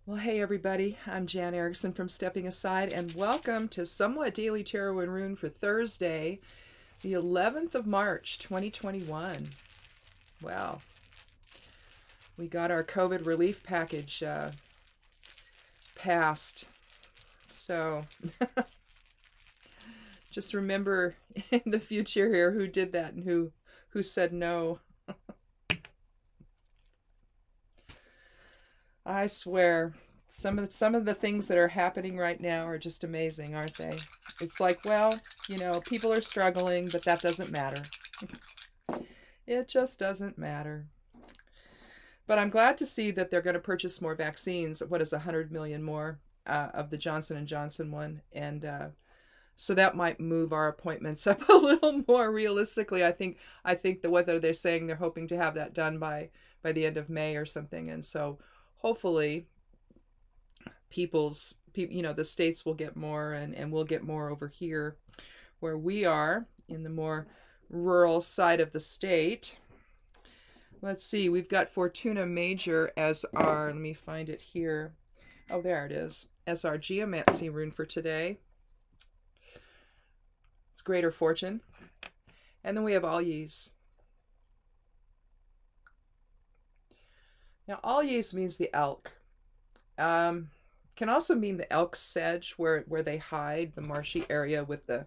Well, hey everybody, I'm Jan Erickson from Stepping Aside, and welcome to Somewhat Daily Tarot and Rune for Thursday, the 11th of March, 2021. Wow, we got our COVID relief package passed. So just remember in the future here who did that and who said no. I swear, some of the things that are happening right now are just amazing, aren't they? It's like, well, people are struggling, but that doesn't matter. It just doesn't matter. But I'm glad to see that they're going to purchase more vaccines. What is 100 million more of the Johnson & Johnson one, and so that might move our appointments up a little more realistically. I think that whether they're saying they're hoping to have that done by the end of May or something, and so hopefully the states will get more, and we'll get more over here where we are in the more rural side of the state. Let's see, we've got Fortuna Major as our, let me find it here. Oh, there it is, as our geomancy rune for today. It's Greater Fortune. And then we have Allies. Now, Allies means the elk. Can also mean the elk sedge, where they hide, the marshy area with the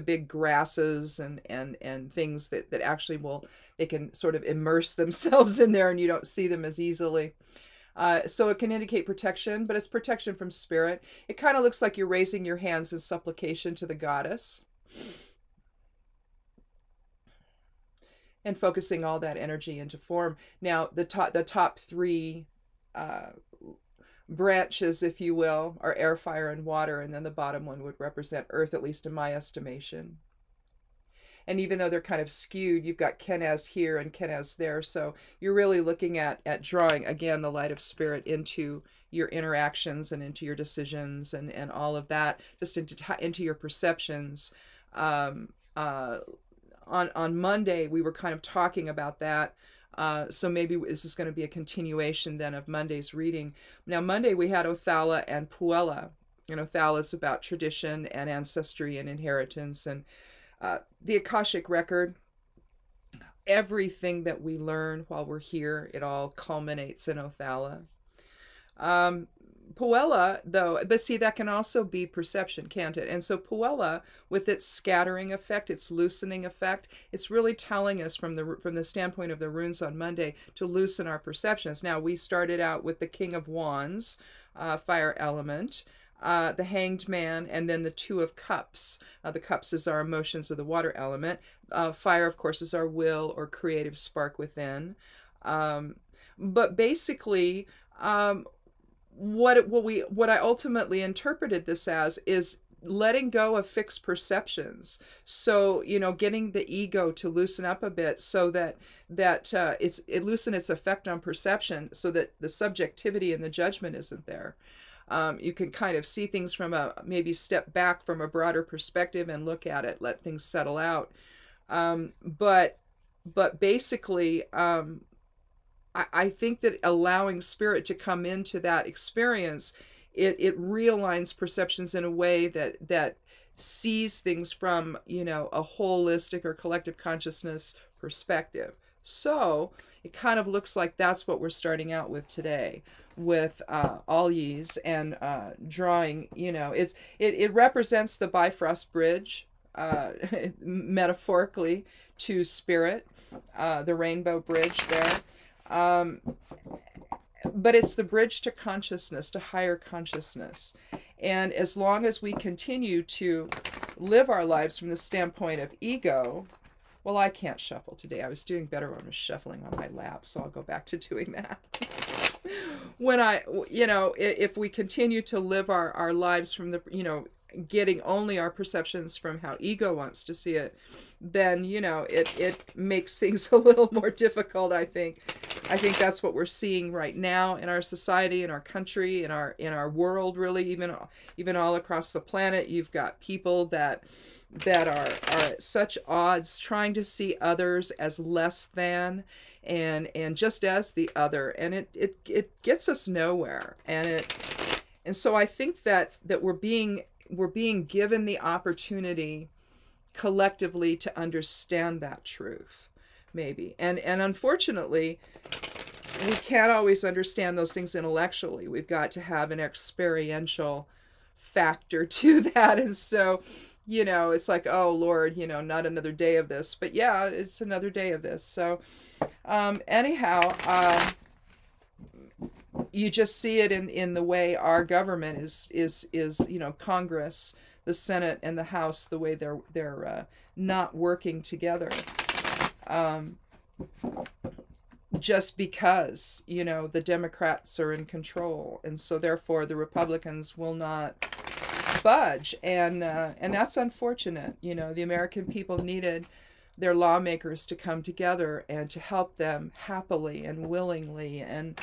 big grasses and things that actually they can sort of immerse themselves in there and you don't see them as easily. So it can indicate protection, but it's protection from spirit. It kind of looks like you're raising your hands in supplication to the goddess and focusing all that energy into form. Now, the top three branches, if you will, are air, fire, and water, and then the bottom one would represent earth, at least in my estimation. And even though they're kind of skewed, you've got Kenaz here and Kenaz there, so you're really looking at drawing, again, the light of spirit into your interactions and into your decisions and all of that, just into your perceptions. On Monday, we were kind of talking about that. So maybe this is going to be a continuation then of Monday's reading. Now, Monday we had Othala and Puella. And Othala is about tradition and ancestry and inheritance and the Akashic record. Everything that we learn while we're here, it all culminates in Othala. Puella, though, but see, that can also be perception, can't it? And so Puella, with its scattering effect, its loosening effect, it's really telling us from the standpoint of the runes on Monday to loosen our perceptions. Now, we started out with the King of Wands, fire element, the Hanged Man, and then the Two of Cups. The cups is our emotions, or the water element. Fire, of course, is our will or creative spark within. But basically, what I ultimately interpreted this as is letting go of fixed perceptions. So, getting the ego to loosen up a bit so that it loosen its effect on perception so that the subjectivity and the judgment isn't there. You can kind of see things from maybe step back from a broader perspective and look at it, let things settle out. But basically, I think that allowing spirit to come into that experience, it realigns perceptions in a way that sees things from, a holistic or collective consciousness perspective. So it kind of looks like that's what we're starting out with today with Allies and drawing, it represents the Bifrost Bridge, metaphorically, to spirit, the rainbow bridge there. But it's the bridge to consciousness, to higher consciousness. And as long as we continue to live our lives from the standpoint of ego, well, I can't shuffle today. I was doing better when I was shuffling on my lap, so I'll go back to doing that. If we continue to live our lives from the, getting only our perceptions from how ego wants to see it, then, it makes things a little more difficult, I think. I think that's what we're seeing right now in our society, in our country, in our world, really, even all across the planet. You've got people that are at such odds, trying to see others as less than, and just as the other, and it gets us nowhere. And so I think that we're being given the opportunity collectively to understand that truth, maybe. And unfortunately, we can't always understand those things intellectually. We've got to have an experiential factor to that. And so, you know, it's like, oh Lord, you know, not another day of this. But yeah, it's another day of this. So anyhow, you just see it in the way our government is you know, Congress, the Senate and the House, the way they're not working together. Just because, you know, the Democrats are in control, and so therefore the Republicans will not budge, and that's unfortunate. You know, the American people needed their lawmakers to come together and to help them happily and willingly and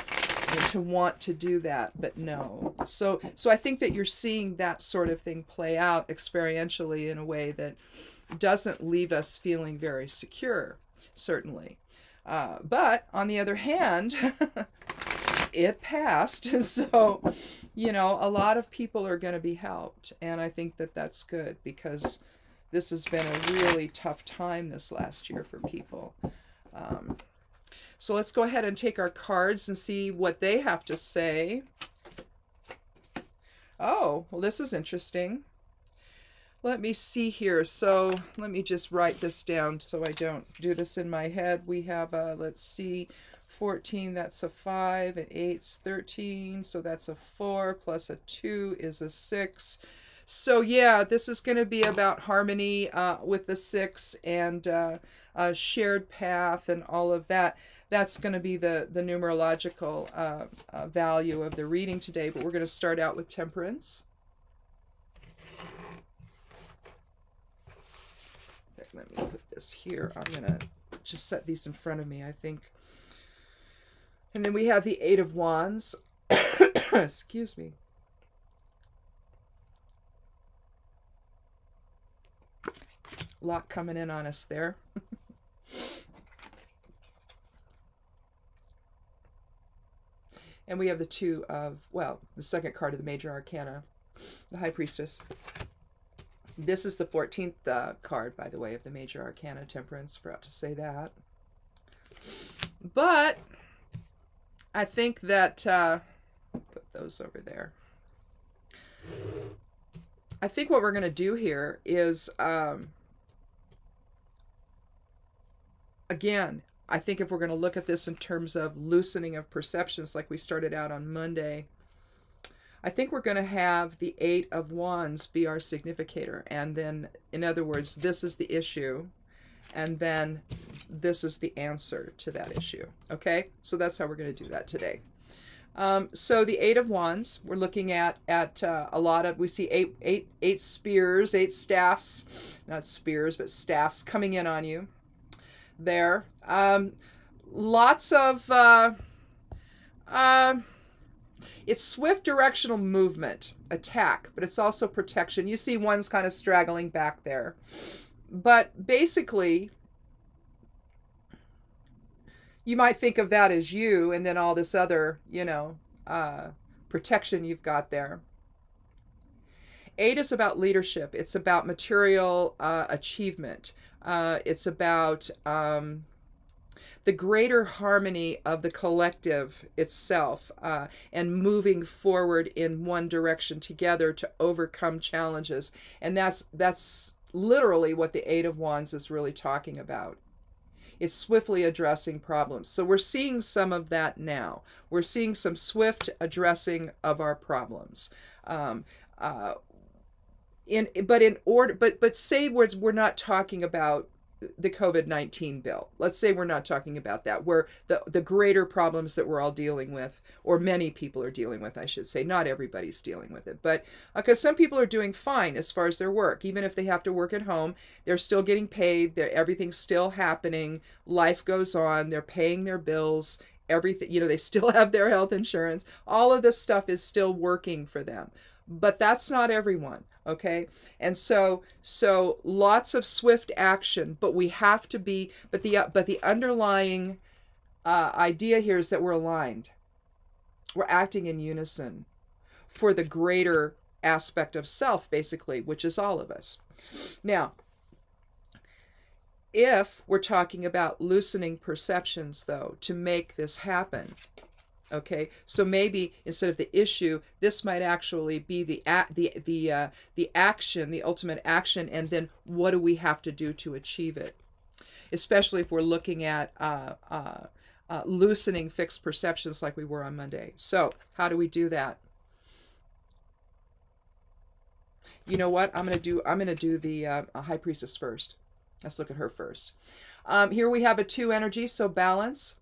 to want to do that, but no. So I think that you're seeing that sort of thing play out experientially in a way that doesn't leave us feeling very secure, certainly. But on the other hand, it passed. So, you know, a lot of people are going to be helped. And I think that that's good, because this has been a really tough time this last year for people. So let's go ahead and take our cards and see what they have to say. Oh, well, this is interesting. Let me see here. So let me just write this down so I don't do this in my head. We have, let's see, 14, that's a 5, and 8's 13, so that's a 4, plus a 2 is a 6. So yeah, this is going to be about harmony with the 6 and a shared path and all of that. That's going to be the numerological value of the reading today, but we're going to start out with temperance. Let me put this here. I'm going to just set these in front of me, I think. And then we have the 8 of Wands. Excuse me. A lot coming in on us there. And we have the 2 of, well, the second card of the Major Arcana, the High Priestess. This is the 14th card, by the way, of the Major Arcana, Temperance. Forgot to say that. But I think that, put those over there. I think what we're going to do here is, again, I think if we're going to look at this in terms of loosening of perceptions like we started out on Monday, I think we're going to have the 8 of Wands be our significator. And then, in other words, this is the issue. And then this is the answer to that issue. Okay? So that's how we're going to do that today. So the 8 of Wands, we're looking at a lot of, we see eight spears, 8 staffs, not spears, but staffs coming in on you there. Lots of, it's swift directional movement, attack, but it's also protection. You see one's kind of straggling back there. But basically, you might think of that as you, and then all this other, you know, protection you've got there. 8 is about leadership. It's about material achievement. It's about the greater harmony of the collective itself, and moving forward in one direction together to overcome challenges. And that's literally what the 8 of Wands is really talking about. It's swiftly addressing problems. So we're seeing some of that now. We're seeing some swift addressing of our problems. But say we're not talking about the COVID-19 bill. Let's say we're not talking about that, where the greater problems that we're all dealing with, or many people are dealing with, I should say. Not everybody's dealing with it, but because some people are doing fine as far as their work. Even if they have to work at home, they're still getting paid. Everything's still happening. Life goes on. They're paying their bills. Everything, you know, they still have their health insurance. All of this stuff is still working for them. But that's not everyone, okay? And so lots of swift action, but we have to be, but the underlying idea here is that we're aligned. We're acting in unison for the greater aspect of self, basically, which is all of us. Now, if we're talking about loosening perceptions, though, to make this happen, okay, so maybe instead of the issue, this might actually be the action, the ultimate action, and then what do we have to do to achieve it? Especially if we're looking at loosening fixed perceptions like we were on Monday. So how do we do that? You know what? I'm gonna do the High Priestess first. Let's look at her first. Here we have a 2 energy, so balance,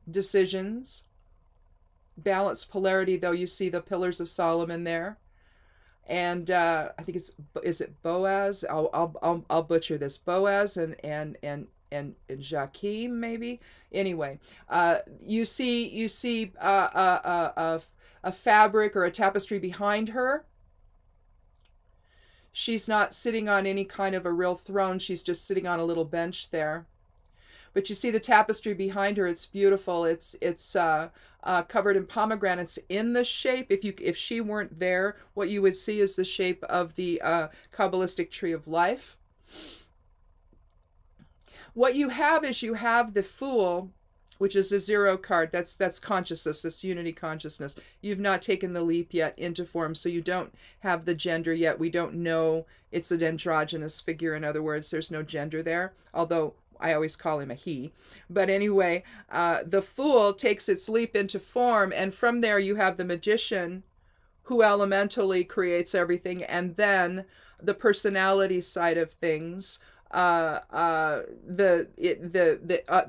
decisions, balance, polarity. Though you see the Pillars of Solomon there, and I think is it Boaz? I'll butcher this. Boaz and Joachim, maybe. Anyway, you see a fabric or a tapestry behind her. She's not sitting on any kind of a real throne. She's just sitting on a little bench there. But you see the tapestry behind her. It's beautiful. It's covered in pomegranates in the shape. If she weren't there, what you would see is the shape of the Kabbalistic tree of life. What you have is you have the Fool, which is a 0 card. That's consciousness. That's unity consciousness. You've not taken the leap yet into form, so you don't have the gender yet. We don't know it's an androgynous figure. In other words, there's no gender there, although I always call him a he. But anyway, the Fool takes its leap into form, and from there you have the Magician, who elementally creates everything, and then the personality side of things, the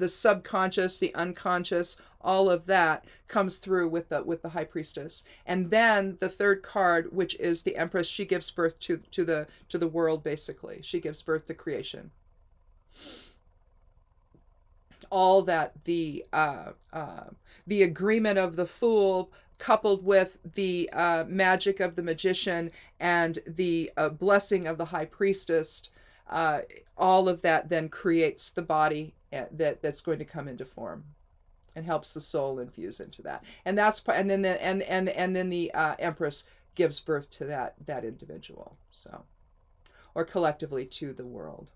subconscious, the unconscious, all of that comes through with the High Priestess. And then the 3rd card, which is the Empress, she gives birth to the world, basically. She gives birth to creation. All that the agreement of the Fool, coupled with the magic of the Magician and the blessing of the High Priestess, all of that then creates the body that's going to come into form, and helps the soul infuse into that. And then the Empress gives birth to that individual, so, or collectively to the world.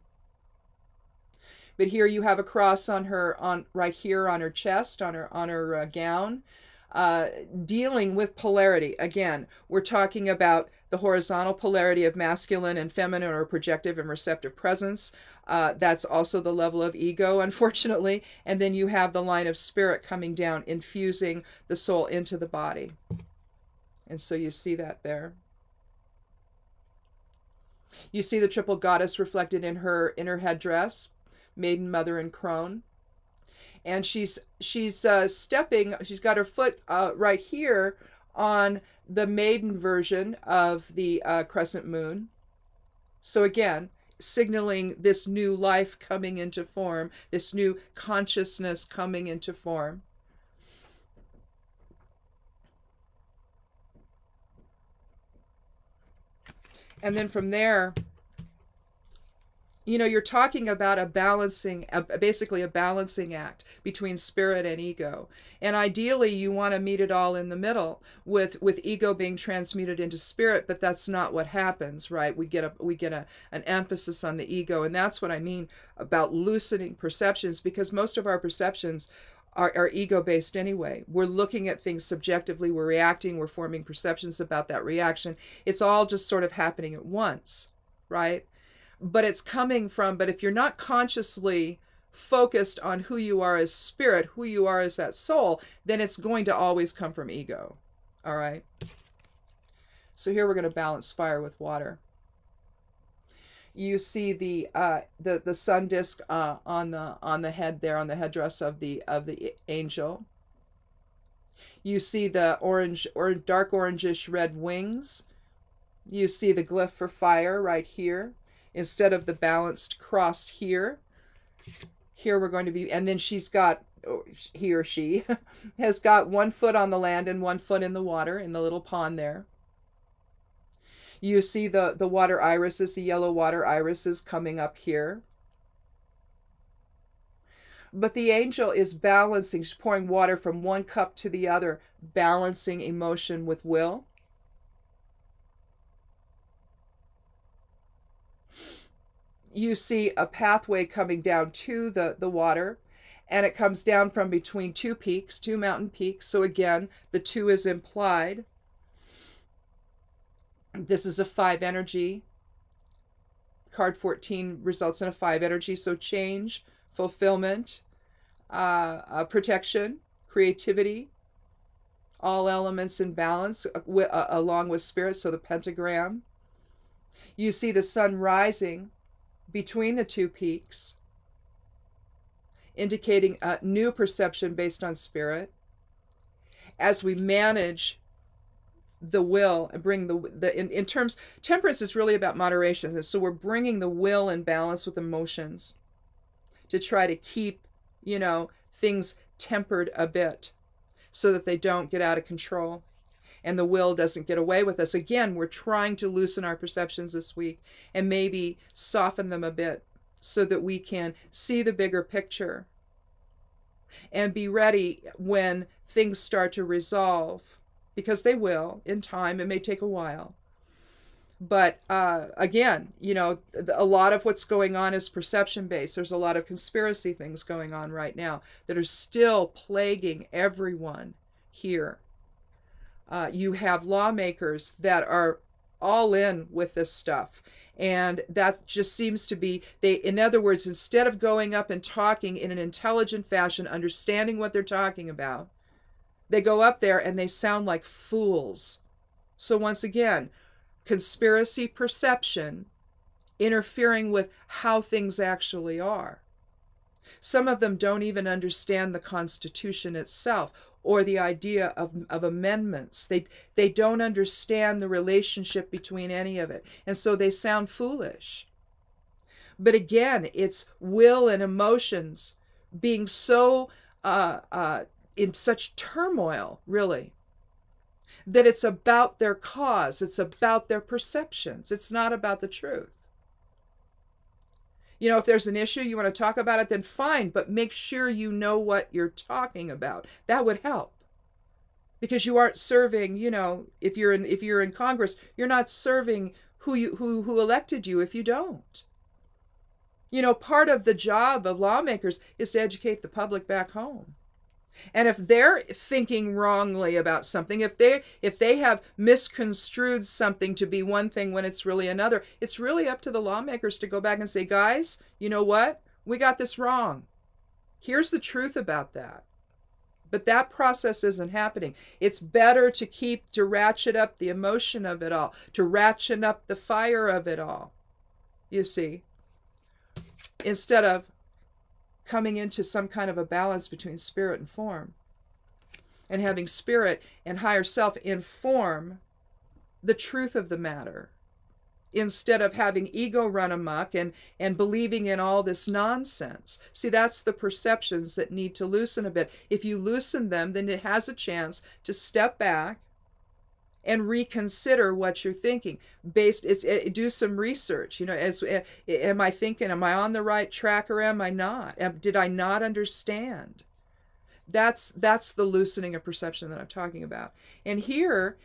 But here you have a cross on her, right here on her chest, on her gown, dealing with polarity. Again, we're talking about the horizontal polarity of masculine and feminine, or projective and receptive presence. That's also the level of ego, unfortunately. And then you have the line of spirit coming down, infusing the soul into the body. And so you see that there. You see the triple goddess reflected in her headdress, maiden, mother, and crone. And she's stepping, she's got her foot right here on the maiden version of the crescent moon. So again, signaling this new life coming into form, this new consciousness coming into form. And then from there, you know, you're talking about basically a balancing act between spirit and ego. And ideally, you want to meet it all in the middle, with ego being transmuted into spirit, but that's not what happens, right? We get an emphasis on the ego, and that's what I mean about loosening perceptions, because most of our perceptions are ego-based anyway. We're looking at things subjectively, we're reacting, we're forming perceptions about that reaction. It's all just sort of happening at once, right? But it's coming from, but if you're not consciously focused on who you are as spirit, who you are as that soul, then it's going to always come from ego. All right? So here we're going to balance fire with water. You see the sun disk on the head there, on the headdress of the angel. You see the orange or dark orangish red wings. You see the glyph for fire right here, instead of the balanced cross here. Here we're going to be, and then she's got, he or she has got 1 foot on the land and 1 foot in the water, in the little pond there. You see the water irises, the yellow water irises coming up here. But the angel is balancing. She's pouring water from one cup to the other, balancing emotion with will. You see a pathway coming down to the water, and it comes down from between two peaks, two mountain peaks. So again, the two is implied. This is a 5 energy. Card 14 results in a 5 energy. So change, fulfillment, protection, creativity, all elements in balance along with spirit. So the pentagram. You see the sun rising between the two peaks, indicating a new perception based on spirit. As we manage the will and bring in terms, temperance is really about moderation. And so we're bringing the will in balance with emotions to try to keep, things tempered a bit so that they don't get out of control and the will doesn't get away with us. Again, we're trying to loosen our perceptions this week and maybe soften them a bit so that we can see the bigger picture and be ready when things start to resolve, because they will in time. It may take a while. But again, a lot of what's going on is perception based. There's a lot of conspiracy things going on right now that are still plaguing everyone here. You have lawmakers that are all in with this stuff. And that just seems to be, in other words, instead of going up and talking in an intelligent fashion, understanding what they're talking about, they go up there and they sound like fools. So once again, conspiracy perception interfering with how things actually are. Some of them don't even understand the Constitution itself or the idea of amendments. They don't understand the relationship between any of it. And so they sound foolish. But again, it's will and emotions being so in such turmoil, really, that it's about their cause. It's about their perceptions. It's not about the truth. If there's an issue, you want to talk about it, then fine, but make sure you know what you're talking about. That would help. Because you aren't serving, if you're in Congress, you're not serving who elected you if you don't. Part of the job of lawmakers is to educate the public back home. And if they're thinking wrongly about something, if they have misconstrued something to be one thing when it's really another, it's really up to the lawmakers to go back and say, guys, you know what? We got this wrong. Here's the truth about that. But that process isn't happening. It's better to ratchet up the emotion of it all, to ratchet up the fire of it all, you see, instead of coming into some kind of a balance between spirit and form, and having spirit and higher self inform the truth of the matter, instead of having ego run amok and believing in all this nonsense. See, that's the perceptions that need to loosen a bit. If you loosen them, then it has a chance to step back and reconsider what you're thinking. Do some research. Am I thinking? Am I on the right track or am I not? Did I not understand? That's the loosening of perception that I'm talking about. And here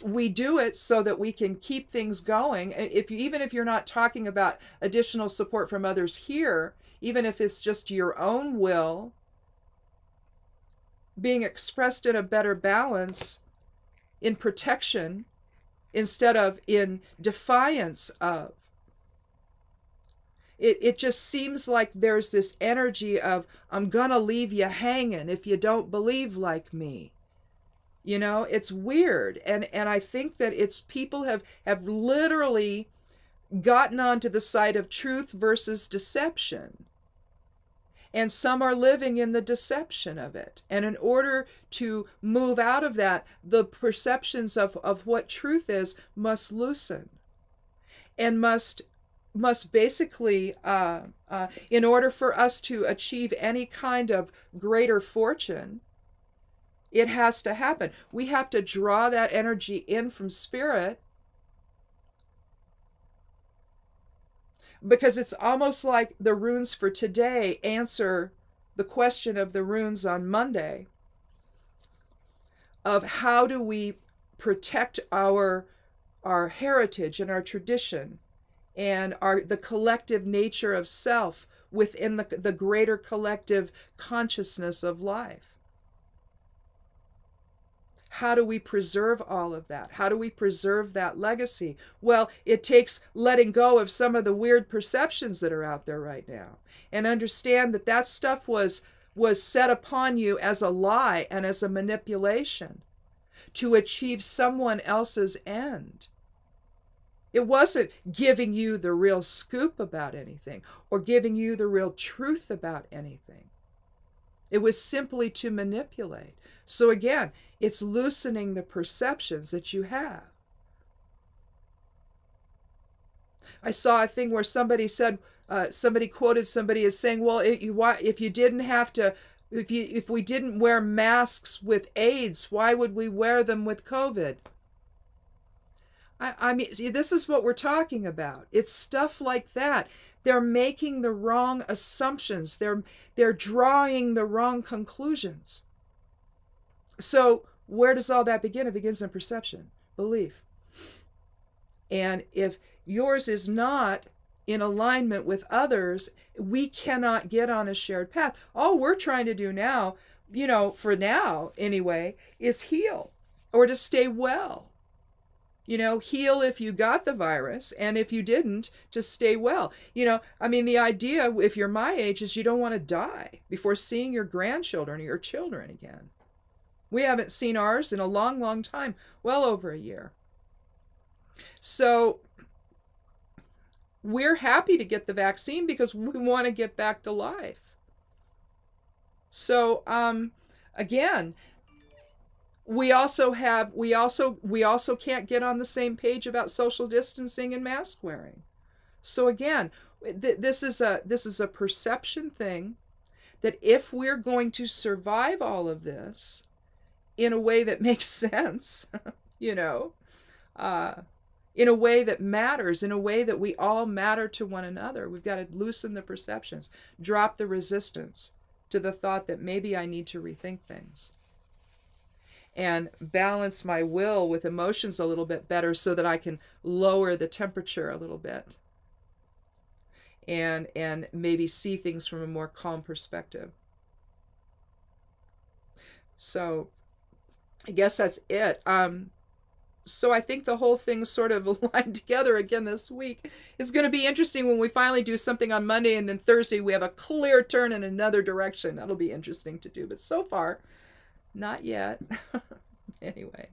we do it so that we can keep things going. Even if you're not talking about additional support from others here, even if it's just your own will being expressed in a better balance, in protection instead of in defiance of. It just seems like there's this energy of, I'm gonna leave you hanging if you don't believe like me. It's weird. And I think that it's people have literally gotten onto the side of truth versus deception. And some are living in the deception of it. And in order to move out of that, the perceptions of what truth is must loosen. And must basically, in order for us to achieve any kind of greater fortune, it has to happen. We have to draw that energy in from spirit, because it's almost like the runes for today answer the question of the runes on Monday of how do we protect our heritage and our tradition and the collective nature of self within the greater collective consciousness of life. How do we preserve all of that? How do we preserve that legacy? Well, it takes letting go of some of the weird perceptions that are out there right now and understand that that stuff was set upon you as a lie and as a manipulation to achieve someone else's end. It wasn't giving you the real scoop about anything or giving you the real truth about anything. It was simply to manipulate. So again, it's loosening the perceptions that you have. I saw a thing where somebody said, somebody quoted somebody as saying, well, if you didn't have to, if we didn't wear masks with AIDS, why would we wear them with COVID? I mean, see, this is what we're talking about. It's stuff like that. They're making the wrong assumptions. They're drawing the wrong conclusions. So where does all that begin? It begins in perception, belief. And if yours is not in alignment with others, we cannot get on a shared path. All we're trying to do now, for now anyway, is heal or to stay well. Heal if you got the virus, and if you didn't, to stay well. I mean, the idea, if you're my age, is you don't want to die before seeing your grandchildren or your children again. We haven't seen ours in a long, long time, well over a year. So we're happy to get the vaccine because we want to get back to life. So again, we also can't get on the same page about social distancing and mask wearing. So again, this is a perception thing that if we're going to survive all of this in a way that makes sense, in a way that matters, in a way that we all matter to one another, we've got to loosen the perceptions, drop the resistance to the thought that maybe I need to rethink things, and balance my will with emotions a little bit better so that I can lower the temperature a little bit and maybe see things from a more calm perspective. So I guess that's it. So I think the whole thing sort of aligned together again this week. It's going to be interesting when we finally do something on Monday, and then Thursday we have a clear turn in another direction. That'll be interesting to do. But so far, not yet. Anyway,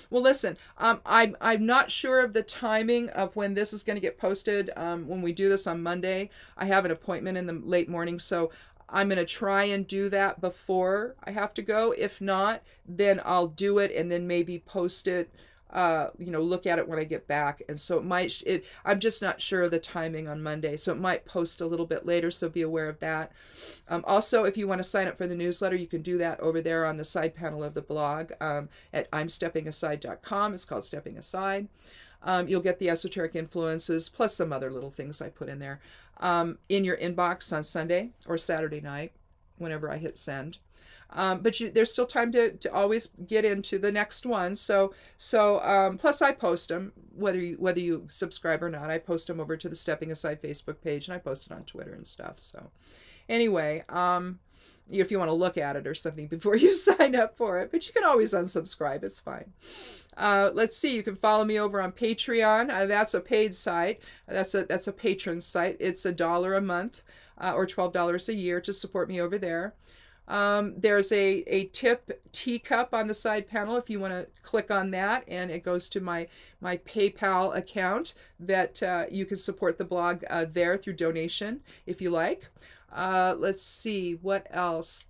well, listen, I'm not sure of the timing of when this is going to get posted. When we do this on Monday, I have an appointment in the late morning, so I'm going to try and do that before I have to go. If not, then I'll do it and then maybe post it, look at it when I get back. And so I'm just not sure of the timing on Monday, so it might post a little bit later, so be aware of that. Also, if you want to sign up for the newsletter, you can do that over there on the side panel of the blog at imsteppingaside.com. It's called Stepping Aside. You'll get the esoteric influences plus some other little things I put in there in your inbox on Sunday or Saturday night whenever I hit send. But there's still time to always get into the next one. So plus I post them, whether you subscribe or not. I post them over to the Stepping Aside Facebook page, and I post it on Twitter and stuff. So anyway, if you want to look at it or something before you sign up for it, but you can always unsubscribe. It's fine. Let's see. You can follow me over on Patreon. That's a paid site. That's a patron site. It's $1 a month or $12 a year to support me over there. There's a tip teacup on the side panel if you want to click on that, and it goes to my PayPal account that you can support the blog there through donation if you like. Let's see what else.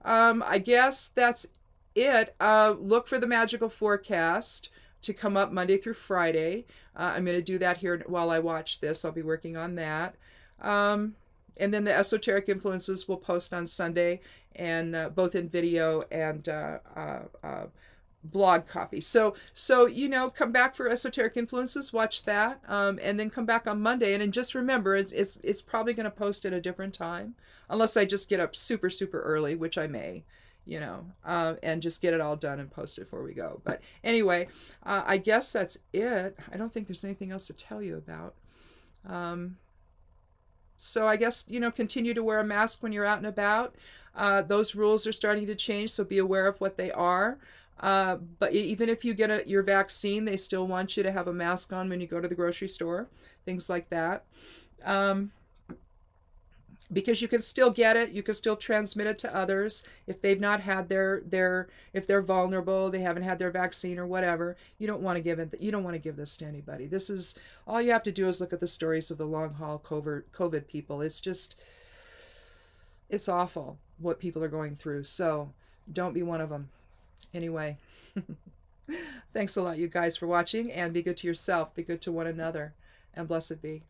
I guess that's it. Look for the magical forecast to come up Monday through Friday. I'm going to do that here while I watch this. I'll be working on that. And then the esoteric influences will post on Sunday, and both in video and blog copy. So you know, come back for Esoteric Influences, watch that, and then come back on Monday. And then just remember, it's probably going to post at a different time, unless I just get up super early, which I may, you know, and just get it all done and post it before we go. But anyway, I guess that's it. I don't think there's anything else to tell you about. So I guess, you know, continue to wear a mask when you're out and about. Those rules are starting to change, so be aware of what they are. But even if you get your vaccine, they still want you to have a mask on when you go to the grocery store, things like that. Because you can still get it, you can still transmit it to others if they've not had if they're vulnerable, they haven't had their vaccine or whatever. You don't want to give it. You don't want to give this to anybody. This is all you have to do is look at the stories of the long haul COVID people. It's just, it's awful what people are going through. So don't be one of them. Anyway, thanks a lot, you guys, for watching, and be good to yourself, be good to one another, and blessed be.